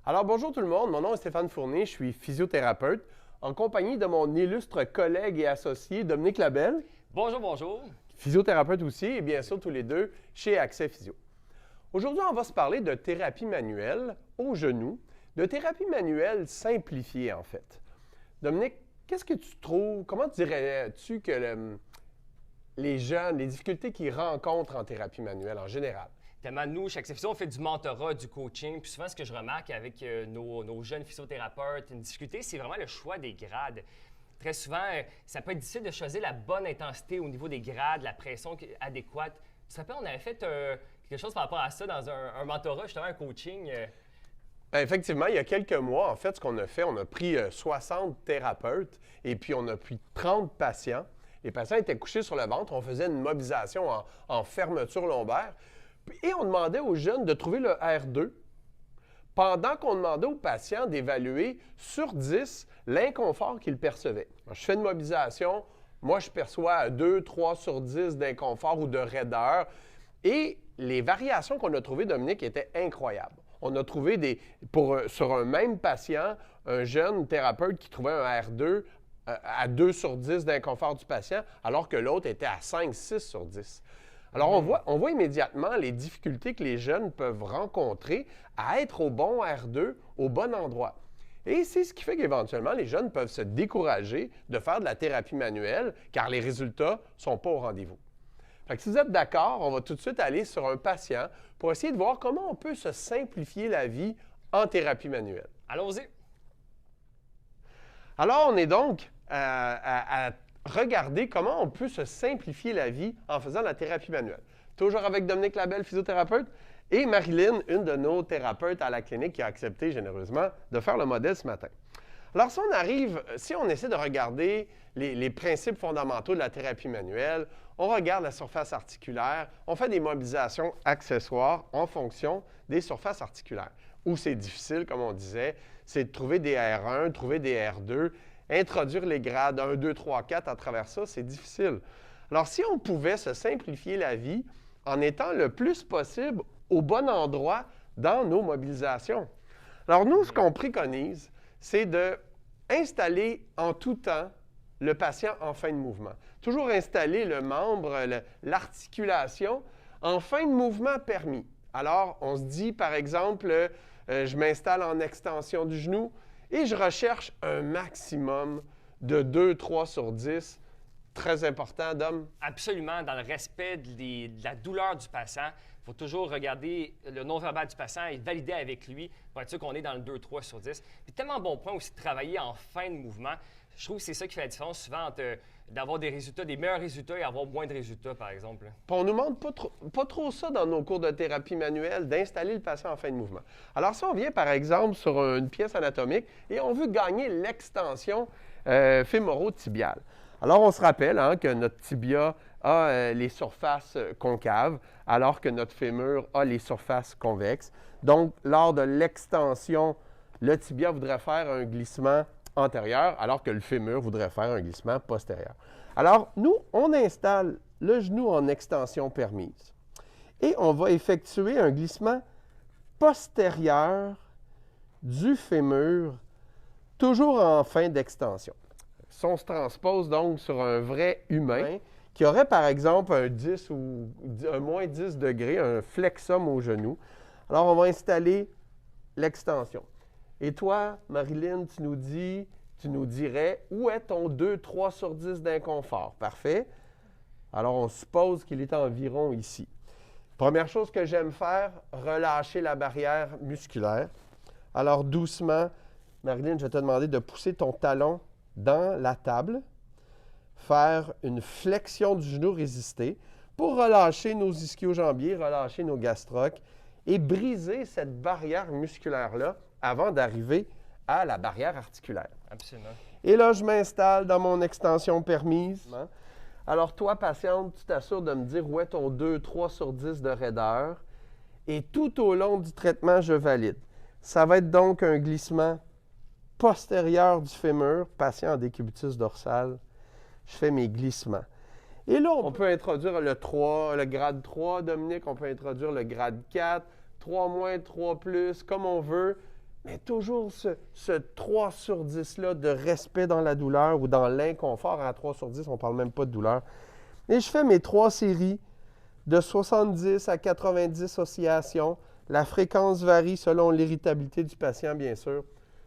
Alors bonjour tout le monde, mon nom est Stéphane Fournier, je suis physiothérapeute en compagnie de mon illustre collègue et associé Dominique Labelle. Bonjour, bonjour. Physiothérapeute aussi et bien sûr tous les deux chez Accès Physio. Aujourd'hui, on va se parler de thérapie manuelle au genou, de thérapie manuelle simplifiée en fait. Dominique, qu'est-ce que tu trouves, comment dirais-tu que les jeunes, les difficultés qu'ils rencontrent en thérapie manuelle en général? Tellement nous, chez Accès Physio, on fait du mentorat, du coaching. Puis souvent, ce que je remarque avec nos jeunes physiothérapeutes, une difficulté, c'est vraiment le choix des grades. Très souvent, ça peut être difficile de choisir la bonne intensité au niveau des grades, la pression adéquate. Tu te rappelles, on avait fait quelque chose par rapport à ça dans un mentorat, justement, un coaching. Effectivement, il y a quelques mois, en fait, ce qu'on a fait, on a pris 60 thérapeutes et puis on a pris 30 patients. Les patients étaient couchés sur le ventre, on faisait une mobilisation en fermeture lombaire et on demandait aux jeunes de trouver le R2 pendant qu'on demandait aux patients d'évaluer sur 10 l'inconfort qu'ils percevaient. Alors, je fais une mobilisation, moi je perçois 2, 3 sur 10 d'inconfort ou de raideur et les variations qu'on a trouvées, Dominique, étaient incroyables. On a trouvé sur un même patient, un jeune thérapeute qui trouvait un R2 à 2 sur 10 d'inconfort du patient, alors que l'autre était à 5, 6 sur 10. Alors, on voit immédiatement les difficultés que les jeunes peuvent rencontrer à être au bon R2, au bon endroit. Et c'est ce qui fait qu'éventuellement, les jeunes peuvent se décourager de faire de la thérapie manuelle, car les résultats ne sont pas au rendez-vous. Fait que si vous êtes d'accord, on va tout de suite aller sur un patient pour essayer de voir comment on peut se simplifier la vie en thérapie manuelle. Allons-y. Alors, on est donc à regarder comment on peut se simplifier la vie en faisant la thérapie manuelle. Toujours avec Dominique Labelle, physiothérapeute, et Marilyn, une de nos thérapeutes à la clinique qui a accepté généreusement de faire le modèle ce matin. Alors, si on essaie de regarder les principes fondamentaux de la thérapie manuelle, on regarde la surface articulaire, on fait des mobilisations accessoires en fonction des surfaces articulaires. Où c'est difficile, comme on disait, c'est de trouver des R1, trouver des R2, introduire les grades 1, 2, 3, 4 à travers ça, c'est difficile. Alors, si on pouvait se simplifier la vie en étant le plus possible au bon endroit dans nos mobilisations. Alors, nous, ce qu'on préconise, c'est d'installer en tout temps le patient en fin de mouvement. Toujours installer le membre, l'articulation en fin de mouvement permis. Alors, on se dit, par exemple, je m'installe en extension du genou et je recherche un maximum de 2, 3 sur 10. Très important, Dom. Absolument, dans le respect de la douleur du patient. Il faut toujours regarder le non-verbal du patient et valider avec lui pour être sûr qu'on est dans le 2, 3 sur 10. Puis tellement bon point aussi de travailler en fin de mouvement. Je trouve que c'est ça qui fait la différence souvent entre d'avoir des meilleurs résultats et avoir moins de résultats, par exemple. Puis on nous montre pas trop ça dans nos cours de thérapie manuelle, d'installer le patient en fin de mouvement. Alors, si on vient, par exemple, sur une pièce anatomique et on veut gagner l'extension fémoro-tibiale. Alors, on se rappelle que notre tibia a les surfaces concaves, alors que notre fémur a les surfaces convexes. Donc, lors de l'extension, le tibia voudrait faire un glissement antérieur, alors que le fémur voudrait faire un glissement postérieur. Alors, nous, on installe le genou en extension permise et on va effectuer un glissement postérieur du fémur, toujours en fin d'extension. Si on se transpose donc sur un vrai humain qui aurait par exemple un 10 ou un moins 10 degrés, un flexum au genou, alors on va installer l'extension. Et toi, Marilyn, tu nous dirais où est ton 2, 3 sur 10 d'inconfort. Parfait. Alors, on suppose qu'il est environ ici. Première chose que j'aime faire, relâcher la barrière musculaire. Alors, doucement, Marilyn, je vais te demander de pousser ton talon dans la table, faire une flexion du genou résisté pour relâcher nos ischio-jambiers, relâcher nos gastrocs et briser cette barrière musculaire-là avant d'arriver à la barrière articulaire. Absolument. Et là, je m'installe dans mon extension permise. Alors, toi, patiente, tu t'assures de me dire où est ton 2, 3 sur 10 de raideur. Et tout au long du traitement, je valide. Ça va être donc un glissement postérieur du fémur, patient en décubitus dorsal. Je fais mes glissements. Et là, on peut introduire le grade 3, Dominique. On peut introduire le grade 4, 3 moins, 3 plus, comme on veut. mais toujours ce 3 sur 10-là de respect dans la douleur ou dans l'inconfort. À 3 sur 10, on ne parle même pas de douleur. Et je fais mes 3 séries de 70 à 90 oscillations. La fréquence varie selon l'irritabilité du patient, bien sûr.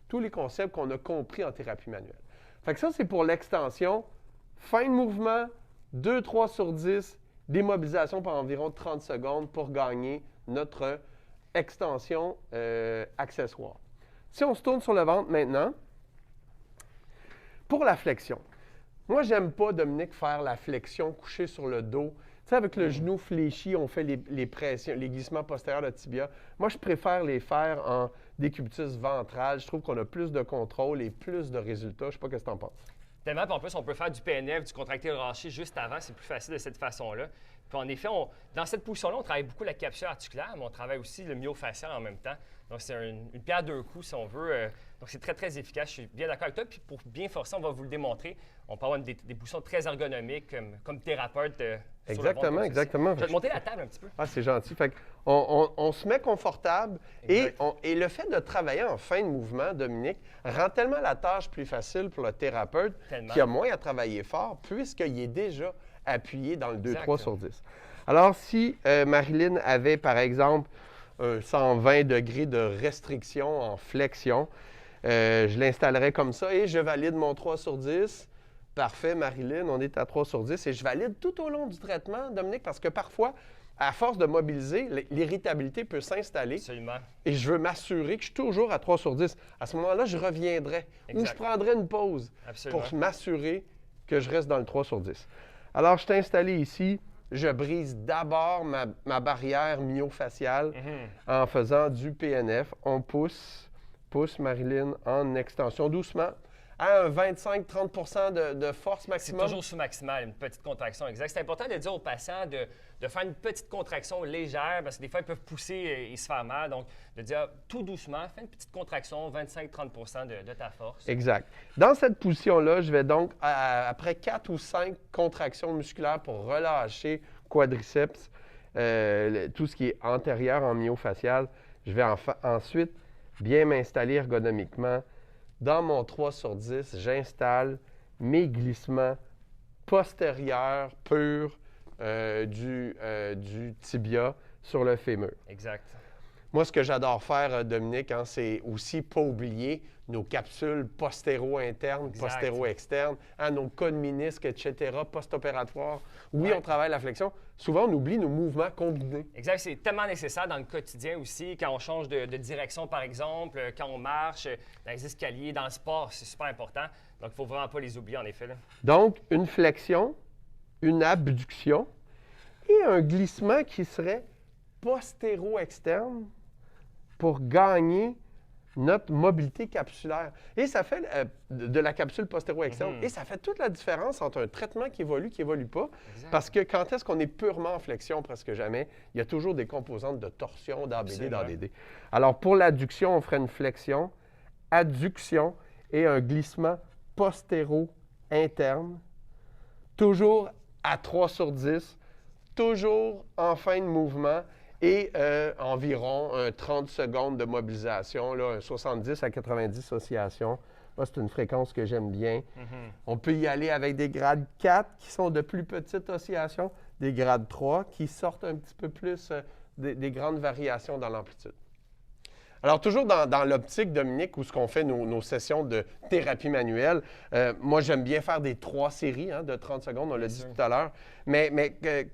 Tous les concepts qu'on a compris en thérapie manuelle. Fait que ça, c'est pour l'extension. Fin de mouvement, 2-3 sur 10, démobilisation par environ 30 secondes pour gagner notre extension accessoire. Si on se tourne sur le ventre maintenant, pour la flexion. Moi, j'aime pas, Dominique, faire la flexion couchée sur le dos. Tu sais, avec le genou fléchi, on fait les pressions, les glissements postérieurs de tibia. Moi, je préfère les faire en décubitus ventral. Je trouve qu'on a plus de contrôle et plus de résultats. Je sais pas ce que tu en penses. Tellement, puis en plus, on peut faire du PNF, du contracté relâché juste avant. C'est plus facile de cette façon-là. Puis en effet, dans cette position-là, on travaille beaucoup la capsule articulaire, mais on travaille aussi le myofascial en même temps. Donc, c'est une pierre deux coups, si on veut. Donc, c'est très, très efficace. Je suis bien d'accord avec toi. Puis pour bien forcer, on va vous le démontrer. On peut avoir des positions très ergonomiques comme thérapeute. Exactement, exactement. Je vais te monter la table un petit peu. Ah, c'est gentil. Fait on se met confortable et le fait de travailler en fin de mouvement, Dominique, rend tellement la tâche plus facile pour le thérapeute qui a moins à travailler fort puisqu'il est déjà appuyé dans le 2-3 sur 10. Alors, si Marilyn avait, par exemple, 120 degrés de restriction en flexion, je l'installerais comme ça et je valide mon 3 sur 10. Parfait, Marilyn, on est à 3 sur 10 et je valide tout au long du traitement, Dominique, parce que parfois, à force de mobiliser, l'irritabilité peut s'installer. Absolument. Et je veux m'assurer que je suis toujours à 3 sur 10. À ce moment-là, je reviendrai ou je prendrai une pause pour m'assurer que je reste dans le 3 sur 10. Alors, je t'ai installé ici. Je brise d'abord ma barrière myofaciale en faisant du PNF. On pousse Marilyn en extension doucement à un 25-30 de force maximum. C'est toujours sous-maximal, une petite contraction exacte. C'est important de dire aux patients de faire une petite contraction légère parce que des fois, ils peuvent pousser et se faire mal. Donc, de dire tout doucement, fais une petite contraction, 25-30 de ta force. Exact. Dans cette position-là, je vais donc, après 4 ou 5 contractions musculaires pour relâcher quadriceps, tout ce qui est antérieur en myofacial, je vais ensuite bien m'installer ergonomiquement. Dans mon 3 sur 10, j'installe mes glissements postérieurs purs du tibia sur le fémur. Exact. Moi, ce que j'adore faire, Dominique, c'est aussi pas oublier nos capsules postéro-internes, postéro-externes, nos cas de ménisque, etc., post-opératoire. Oui, on travaille la flexion. Souvent, on oublie nos mouvements combinés. Exact. C'est tellement nécessaire dans le quotidien aussi, quand on change de direction, par exemple, quand on marche, dans les escaliers, dans le sport, c'est super important. Donc, il ne faut vraiment pas les oublier, en effet. Là. Donc, une flexion, une abduction et un glissement qui serait postéro-externe pour gagner notre mobilité capsulaire. Et ça fait de la capsule postéro-externe. Et ça fait toute la différence entre un traitement qui évolue pas. Exact. Parce que quand est-ce qu'on est purement en flexion, presque jamais, il y a toujours des composantes de torsion, d'ABD, d'ADD. Alors, pour l'adduction, on ferait une flexion, adduction et un glissement postéro-interne, toujours à 3 sur 10, toujours en fin de mouvement, et environ 30 secondes de mobilisation, là, 70 à 90 oscillations. Moi, c'est une fréquence que j'aime bien. On peut y aller avec des grades 4 qui sont de plus petites oscillations, des grades 3 qui sortent un petit peu plus des grandes variations dans l'amplitude. Alors, toujours dans l'optique, Dominique, où ce qu'on fait nos sessions de thérapie manuelle, moi, j'aime bien faire des 3 séries de 30 secondes, on l'a dit tout à l'heure. Mais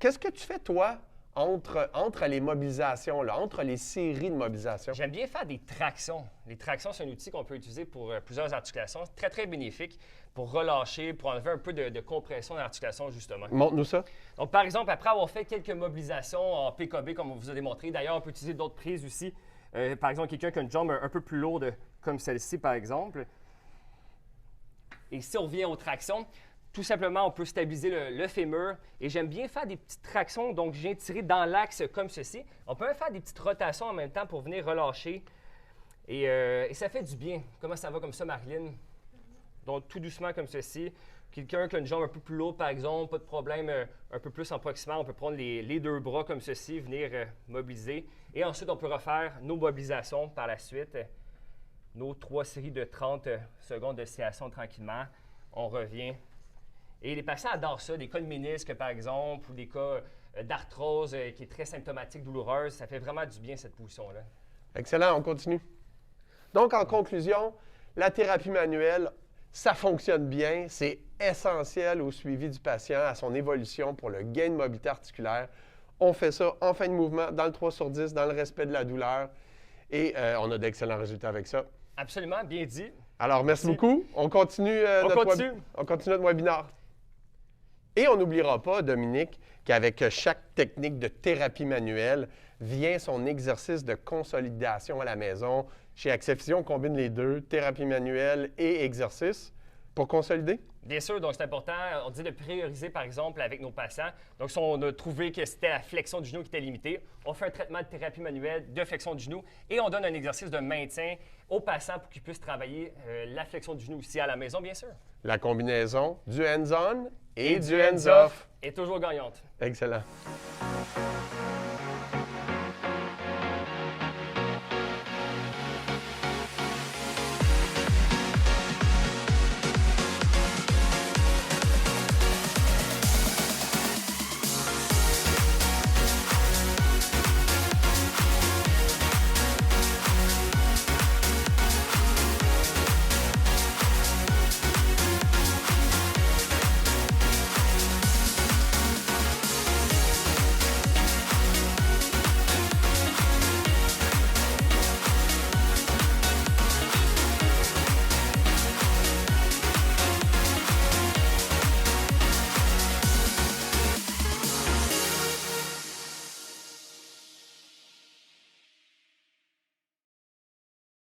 qu'est-ce que tu fais, toi, entre les mobilisations, là, entre les séries de mobilisation? J'aime bien faire des tractions. Les tractions, c'est un outil qu'on peut utiliser pour plusieurs articulations. C'est très, très bénéfique pour relâcher, pour enlever un peu de compression dans l'articulation, justement. Montre-nous ça. Donc, par exemple, après avoir fait quelques mobilisations en PKB, comme on vous a démontré, d'ailleurs, on peut utiliser d'autres prises aussi. Par exemple, quelqu'un qui a une jambe un peu plus lourde, comme celle-ci, par exemple. Et si on revient aux tractions, tout simplement, on peut stabiliser le fémur. Et j'aime bien faire des petites tractions. Donc, je viens tirer dans l'axe comme ceci. On peut même faire des petites rotations en même temps pour venir relâcher. Et ça fait du bien. Comment ça va comme ça, Marilyn? Donc, tout doucement comme ceci. Quelqu'un qui a une jambe un peu plus lourde, par exemple, pas de problème, un peu plus en proximant, on peut prendre les 2 bras comme ceci, venir mobiliser. Et ensuite, on peut refaire nos mobilisations par la suite. nos 3 séries de 30 secondes d'oscillation tranquillement. On revient. Et les patients adorent ça, des cas de ménisque par exemple, ou des cas d'arthrose qui est très symptomatique, douloureuse. Ça fait vraiment du bien cette position-là. Excellent, on continue. Donc, en conclusion, la thérapie manuelle, ça fonctionne bien, c'est essentiel au suivi du patient, à son évolution pour le gain de mobilité articulaire. On fait ça en fin de mouvement, dans le 3 sur 10, dans le respect de la douleur, et on a d'excellents résultats avec ça. Absolument, bien dit. Alors, merci beaucoup. On continue, on continue notre webinaire. Et on n'oubliera pas, Dominique, qu'avec chaque technique de thérapie manuelle vient son exercice de consolidation à la maison. Chez Accès Physion, on combine les deux, thérapie manuelle et exercice, pour consolider. Bien sûr, donc c'est important. On dit de prioriser, par exemple, avec nos patients. Donc, si on a trouvé que c'était la flexion du genou qui était limitée, on fait un traitement de thérapie manuelle de flexion du genou et on donne un exercice de maintien aux patients pour qu'ils puissent travailler la flexion du genou aussi à la maison, bien sûr. La combinaison du hands-on et du hands-off est toujours gagnante. Excellent.